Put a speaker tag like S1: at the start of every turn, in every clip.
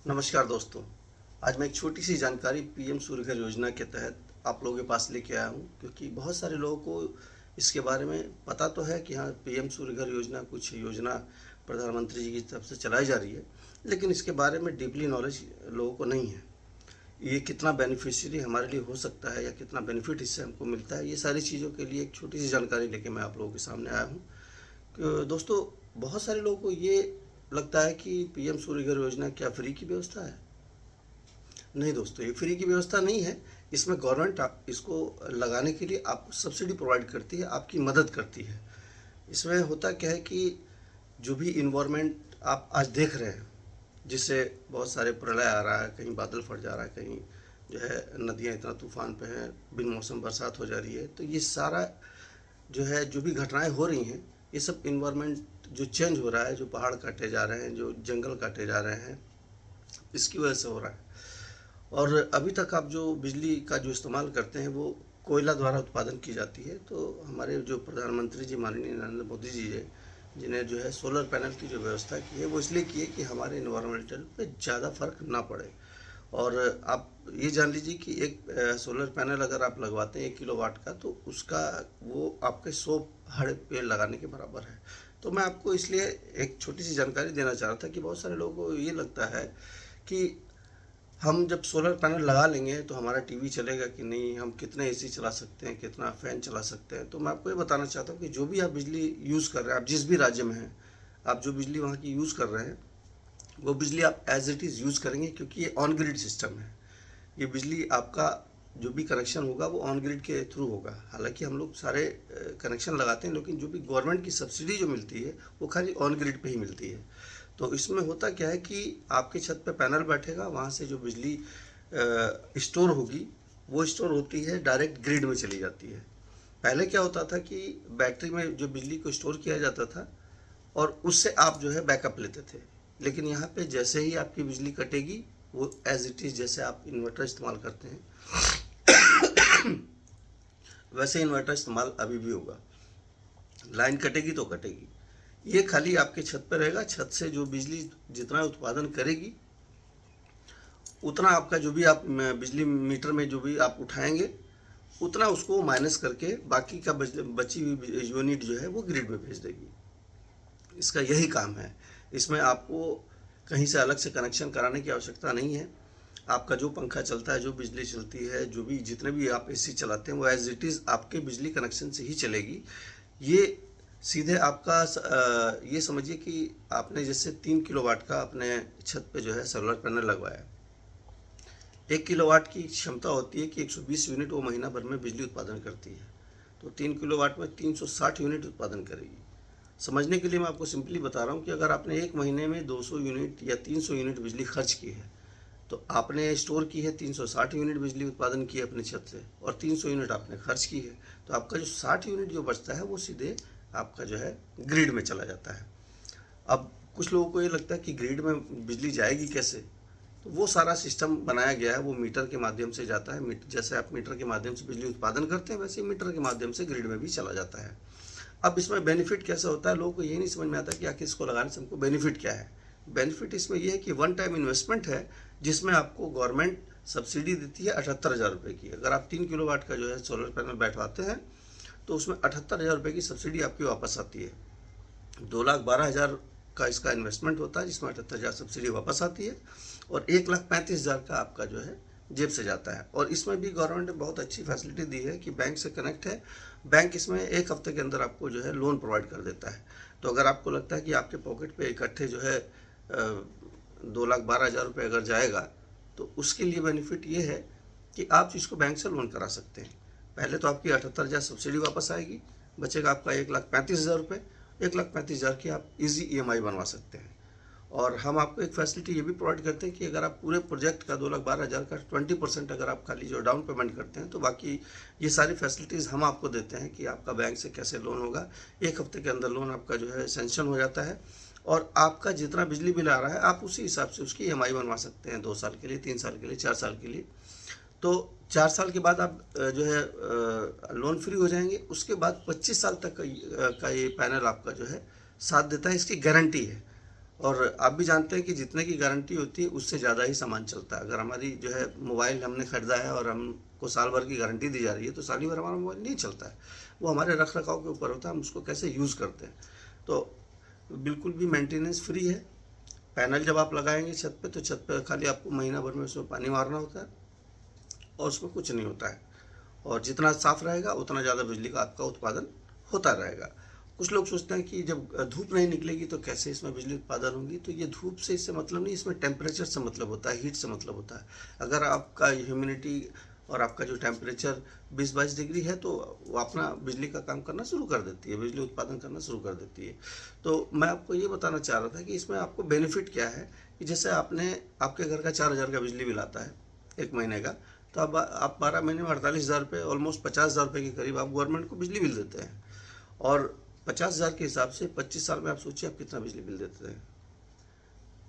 S1: नमस्कार दोस्तों। आज मैं एक छोटी सी जानकारी पीएम सूर्य घर योजना के तहत आप लोगों के पास लेके आया हूँ, क्योंकि बहुत सारे लोगों को इसके बारे में पता तो है कि हाँ, पीएम सूर्य घर योजना कुछ योजना प्रधानमंत्री जी की तरफ से चलाई जा रही है, लेकिन इसके बारे में डीपली नॉलेज लोगों को नहीं है। ये कितना बेनिफिशियरी हमारे लिए हो सकता है या कितना बेनिफिट इससे हमको मिलता है, ये सारी चीज़ों के लिए एक छोटी सी जानकारी लेके मैं आप लोगों के सामने आया हूँ। दोस्तों, बहुत सारे लोगों को ये लगता है कि पीएम सूर्य घर योजना क्या फ्री की व्यवस्था है? नहीं दोस्तों, ये फ्री की व्यवस्था नहीं है। इसमें गवर्नमेंट इसको लगाने के लिए आपको सब्सिडी प्रोवाइड करती है, आपकी मदद करती है। इसमें होता क्या है कि जो भी इन्वायरमेंट आप आज देख रहे हैं, जिससे बहुत सारे प्रलय आ रहा है, कहीं बादल फट जा रहा है, कहीं जो है नदियाँ इतना तूफान पे हैं, बिन मौसम बरसात हो जा रही है, तो ये सारा जो है जो भी घटनाएं हो रही हैं, ये सब इन्वायरमेंट जो चेंज हो रहा है, जो पहाड़ काटे जा रहे हैं, जो जंगल काटे जा रहे हैं, इसकी वजह से हो रहा है। और अभी तक आप जो बिजली का जो इस्तेमाल करते हैं वो कोयला द्वारा उत्पादन की जाती है। तो हमारे जो प्रधानमंत्री जी माननीय नरेंद्र मोदी जी है, जिन्हें जो है सोलर पैनल की जो व्यवस्था की है, वो इसलिए की है कि हमारे इन्वायरमेंटल पे ज़्यादा फर्क ना पड़े। और आप ये जान लीजिए कि एक सोलर पैनल अगर आप लगवाते हैं 1 किलोवाट का, तो उसका वो आपके 100 हरे पेड़ लगाने के बराबर है। तो मैं आपको इसलिए एक छोटी सी जानकारी देना चाह रहा था कि बहुत सारे लोगों को ये लगता है कि हम जब सोलर पैनल लगा लेंगे तो हमारा टीवी चलेगा कि नहीं, हम कितने एसी चला सकते हैं, कितना फ़ैन चला सकते हैं। तो मैं आपको ये बताना चाहता हूँ कि जो भी आप बिजली यूज़ कर रहे हैं, आप जिस भी राज्य में हैं, आप जो बिजली वहाँ की यूज़ कर रहे हैं, वो बिजली आप एज इट इज़ यूज़ करेंगे, क्योंकि ये ऑन ग्रिड सिस्टम है। ये बिजली आपका जो भी कनेक्शन होगा वो ऑन ग्रिड के थ्रू होगा। हालांकि हम लोग सारे कनेक्शन लगाते हैं, लेकिन जो भी गवर्नमेंट की सब्सिडी जो मिलती है वो खाली ऑन ग्रिड पे ही मिलती है। तो इसमें होता क्या है कि आपके छत पे पैनल बैठेगा, वहाँ से जो बिजली स्टोर होगी, वो स्टोर होती है डायरेक्ट ग्रिड में चली जाती है। पहले क्या होता था कि बैटरी में जो बिजली को स्टोर किया जाता था और उससे आप जो है बैकअप लेते थे, लेकिन यहाँ पे जैसे ही आपकी बिजली कटेगी, वो एज इट इज़ जैसे आप इन्वर्टर इस्तेमाल करते हैं वैसे इन्वर्टर इस्तेमाल अभी भी होगा। लाइन कटेगी तो कटेगी, ये खाली आपके छत पर रहेगा। छत से जो बिजली जितना उत्पादन करेगी, उतना आपका जो भी आप बिजली मीटर में जो भी आप उठाएंगे, उतना उसको माइनस करके बाकी का बची हुई यूनिट जो है वो ग्रिड में भेज देगी। इसका यही काम है। इसमें आपको कहीं से अलग से कनेक्शन कराने की आवश्यकता नहीं है। आपका जो पंखा चलता है, जो बिजली चलती है, जो भी जितने भी आप एसी चलाते हैं, वो एज इट इज़ आपके बिजली कनेक्शन से ही चलेगी। ये सीधे आपका ये समझिए कि आपने जैसे 3 किलोवाट का अपने छत पे जो है सोलर पैनल लगवाया। 1 किलोवाट की क्षमता होती है कि 120 यूनिट वो महीना भर में बिजली उत्पादन करती है। तो 3 किलोवाट में 360 यूनिट उत्पादन करेगी। समझने के लिए मैं आपको सिंपली बता रहा हूँ कि अगर आपने एक महीने में 200 यूनिट या 300 यूनिट बिजली खर्च की है, तो आपने स्टोर की है 360 यूनिट बिजली उत्पादन की है अपने छत से, और 300 यूनिट आपने खर्च की है, तो आपका जो 60 यूनिट जो बचता है वो सीधे आपका जो है ग्रिड में चला जाता है। अब कुछ लोगों को ये लगता है कि ग्रिड में बिजली जाएगी कैसे, तो वो सारा सिस्टम बनाया गया है, वो मीटर के माध्यम से जाता है। जैसे आप मीटर के माध्यम से बिजली उत्पादन करते हैं, वैसे ही मीटर के माध्यम से ग्रिड में भी चला जाता है। अब इसमें बेनिफिट कैसा होता है, लोगों को ये नहीं समझ में आता कि आखिर इसको लगाने से हमको बेनिफिट क्या है। बेनिफिट इसमें यह है कि वन टाइम इन्वेस्टमेंट है, जिसमें आपको गवर्नमेंट सब्सिडी देती है 78,000 रुपये की। अगर आप 3 किलोवाट का जो है सोलर पैनल बैठवाते हैं, तो उसमें 78,000 रुपये की सब्सिडी आपकी वापस आती है। 2,12,000 का इसका इन्वेस्टमेंट होता है, जिसमें 78,000 सब्सिडी वापस आती है, और 1,35,000 का आपका जो है जेब से जाता है। और इसमें भी गवर्नमेंट ने बहुत अच्छी फैसिलिटी दी है कि बैंक से कनेक्ट है। बैंक इसमें 1 हफ्ते के अंदर आपको जो है लोन प्रोवाइड कर देता है। तो अगर आपको लगता है कि आपके पॉकेट पे इकट्ठे जो है 2,12,000 रुपये अगर जाएगा, तो उसके लिए बेनिफिट ये है कि आप इसको बैंक से लोन करा सकते हैं। पहले तो आपकी 78,000 सब्सिडी वापस आएगी, बचेगा आपका 1,35,000 रुपये। 1,35,000 की आप इजी EMI बनवा सकते हैं। और हम आपको एक फैसिलिटी ये भी प्रोवाइड करते हैं कि अगर आप पूरे प्रोजेक्ट का 2,12,000 का 20% अगर आप खाली जो डाउन पेमेंट करते हैं, तो बाकी ये सारी फैसिलिटीज़ हम आपको देते हैं कि आपका बैंक से कैसे लोन होगा। 1 हफ्ते के अंदर लोन आपका जो है सेंक्शन हो जाता है, और आपका जितना बिजली बिल आ रहा है आप उसी हिसाब से उसकी EMI बनवा सकते हैं, 2 साल के लिए, 3 साल के लिए, 4 साल के लिए। तो 4 साल के बाद आप जो है लोन फ्री हो जाएंगे। उसके बाद 25 साल तक का ये पैनल आपका जो है साथ देता है, इसकी गारंटी है। और आप भी जानते हैं कि जितने की गारंटी होती है उससे ज़्यादा ही सामान चलता है। अगर हमारी जो है मोबाइल हमने ख़रीदा है और हमको साल भर की गारंटी दी जा रही है तो साल ही भर हमारा मोबाइल नहीं चलता है। वो हमारे रख रखाव के ऊपर होता है, हम उसको कैसे यूज़ करते हैं। तो बिल्कुल भी मेंटेनेंस फ्री है। पैनल जब आप लगाएंगे छत पे तो छत पे खाली आपको महीना भर में उसमें पानी मारना होता है और उसमें कुछ नहीं होता है। और जितना साफ रहेगा उतना ज़्यादा बिजली का आपका उत्पादन होता रहेगा। कुछ लोग सोचते हैं कि जब धूप नहीं निकलेगी तो कैसे इसमें बिजली उत्पादन होगी। तो ये धूप से इससे मतलब नहीं, इसमें टेम्परेचर से मतलब होता है, हीट से मतलब होता है। अगर आपका ह्यूमिडिटी और आपका जो टेम्परेचर 20-22 डिग्री है तो वो अपना बिजली का काम करना शुरू कर देती है, बिजली उत्पादन करना शुरू कर देती है। तो मैं आपको ये बताना चाह रहा था कि इसमें आपको बेनिफिट क्या है कि जैसे आपके घर का 4,000 का बिजली बिल आता है एक महीने का, तो अब आप 12 महीने में 48,000 रुपये, ऑलमोस्ट 50,000 रुपये के करीब आप गवर्नमेंट को बिजली बिल देते हैं। और 50,000 के हिसाब से 25 साल में आप सोचिए आप कितना बिजली बिल देते हैं।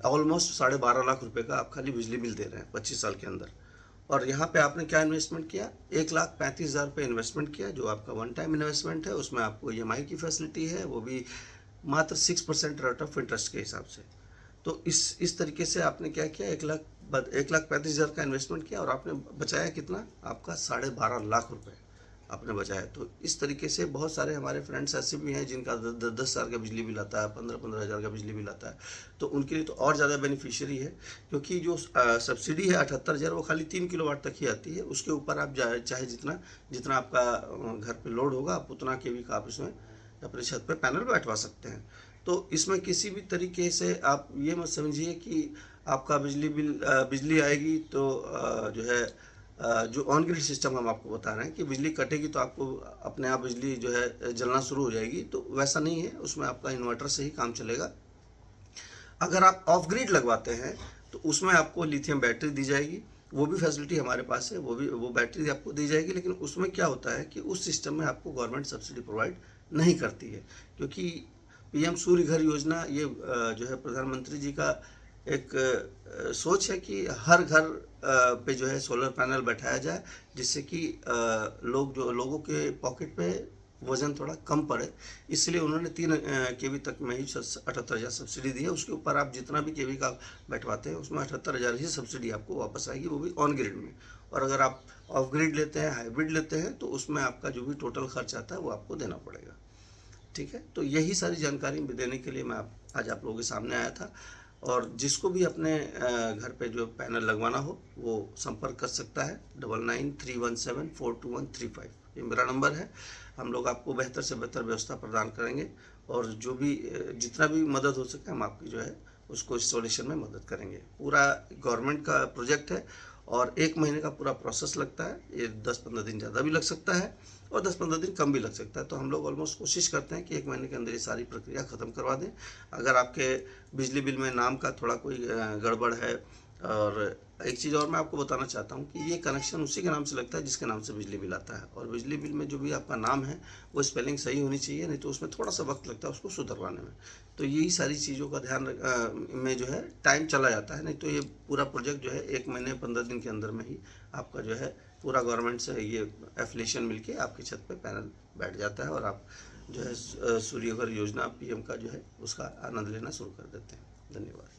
S1: ऑलमोस्ट 12.5 लाख रुपए का आप खाली बिजली बिल दे रहे हैं 25 साल के अंदर। और यहाँ पे आपने क्या इन्वेस्टमेंट किया, 1,35,000 रुपये इन्वेस्टमेंट किया, जो आपका वन टाइम इन्वेस्टमेंट है। उसमें आपको EMI की फैसिलिटी है, वो भी मात्र 6% रेट ऑफ इंटरेस्ट के हिसाब से। तो इस तरीके से आपने क्या किया, 1,35,000 का इन्वेस्टमेंट किया और आपने बचाया कितना, आपका 12.5 लाख रुपए आपने बचाया। तो इस तरीके से बहुत सारे हमारे फ्रेंड्स ऐसे भी हैं जिनका 10-10 हज़ार का बिजली बिल आता है, 15-15 हज़ार का बिजली बिल आता है। तो उनके लिए तो और ज़्यादा बेनिफिशियरी है, क्योंकि जो सब्सिडी है 78,000 वो खाली 3 किलोवाट तक ही आती है। उसके ऊपर आप चाहे जितना जितना आपका घर पे लोड होगा आप उतना केवी का आप इसमें अपने छत पे पैनल बैठवा सकते हैं। तो इसमें किसी भी तरीके से आप ये मत समझिए कि आपका बिजली आएगी तो जो है जो ऑन ग्रिड सिस्टम हम आपको बता रहे हैं कि बिजली कटेगी तो आपको अपने आप बिजली जो है जलना शुरू हो जाएगी, तो वैसा नहीं है। उसमें आपका इन्वर्टर से ही काम चलेगा। अगर आप ऑफ ग्रिड लगवाते हैं तो उसमें आपको लिथियम बैटरी दी जाएगी, वो भी फैसिलिटी हमारे पास है, वो बैटरी आपको दी जाएगी। लेकिन उसमें क्या होता है कि उस सिस्टम में आपको गवर्नमेंट सब्सिडी प्रोवाइड नहीं करती है, क्योंकि PM सूर्य घर योजना ये जो है प्रधानमंत्री जी का एक सोच है कि हर घर पे जो है सोलर पैनल बैठाया जाए, जिससे कि लोगों के पॉकेट पे वजन थोड़ा कम पड़े। इसलिए उन्होंने 3 केवी तक में ही 78,000 सब्सिडी दी है। उसके ऊपर आप जितना भी केवी का बैठवाते हैं उसमें 78,000 ही सब्सिडी आपको वापस आएगी, वो भी ऑन ग्रिड में। और अगर आप ऑफ ग्रिड लेते हैं, हाइब्रिड लेते हैं, तो उसमें आपका जो भी टोटल खर्च आता है वो आपको देना पड़ेगा। ठीक है, तो यही सारी जानकारी देने के लिए मैं आज आप लोगों के सामने आया था। और जिसको भी अपने घर पे जो पैनल लगवाना हो वो संपर्क कर सकता है 9931742135, ये मेरा नंबर है। हम लोग आपको बेहतर से बेहतर व्यवस्था प्रदान करेंगे और जो भी जितना भी मदद हो सके हम आपकी जो है उसको इंस्टॉलेशन में मदद करेंगे। पूरा गवर्नमेंट का प्रोजेक्ट है और 1 महीने का पूरा प्रोसेस लगता है। ये 10-15 दिन ज़्यादा भी लग सकता है और 10-15 दिन कम भी लग सकता है। तो हम लोग ऑलमोस्ट कोशिश करते हैं कि 1 महीने के अंदर ये सारी प्रक्रिया ख़त्म करवा दें। अगर आपके बिजली बिल में नाम का थोड़ा कोई गड़बड़ है, और एक चीज़ और मैं आपको बताना चाहता हूँ कि ये कनेक्शन उसी के नाम से लगता है जिसके नाम से बिजली बिल आता है। और बिजली बिल में जो भी आपका नाम है वो स्पेलिंग सही होनी चाहिए, नहीं तो उसमें थोड़ा सा वक्त लगता है उसको सुधरवाने में। तो यही सारी चीज़ों का ध्यान में जो है टाइम चला जाता है। नहीं तो ये पूरा प्रोजेक्ट जो है 1 महीने 15 दिन के अंदर में ही आपका जो है पूरा गवर्नमेंट से ये एफिलिएशन मिलके आपकी छत पे पैनल बैठ जाता है और आप जो है सूर्य घर योजना PM का जो है उसका आनंद लेना शुरू कर देते हैं। धन्यवाद।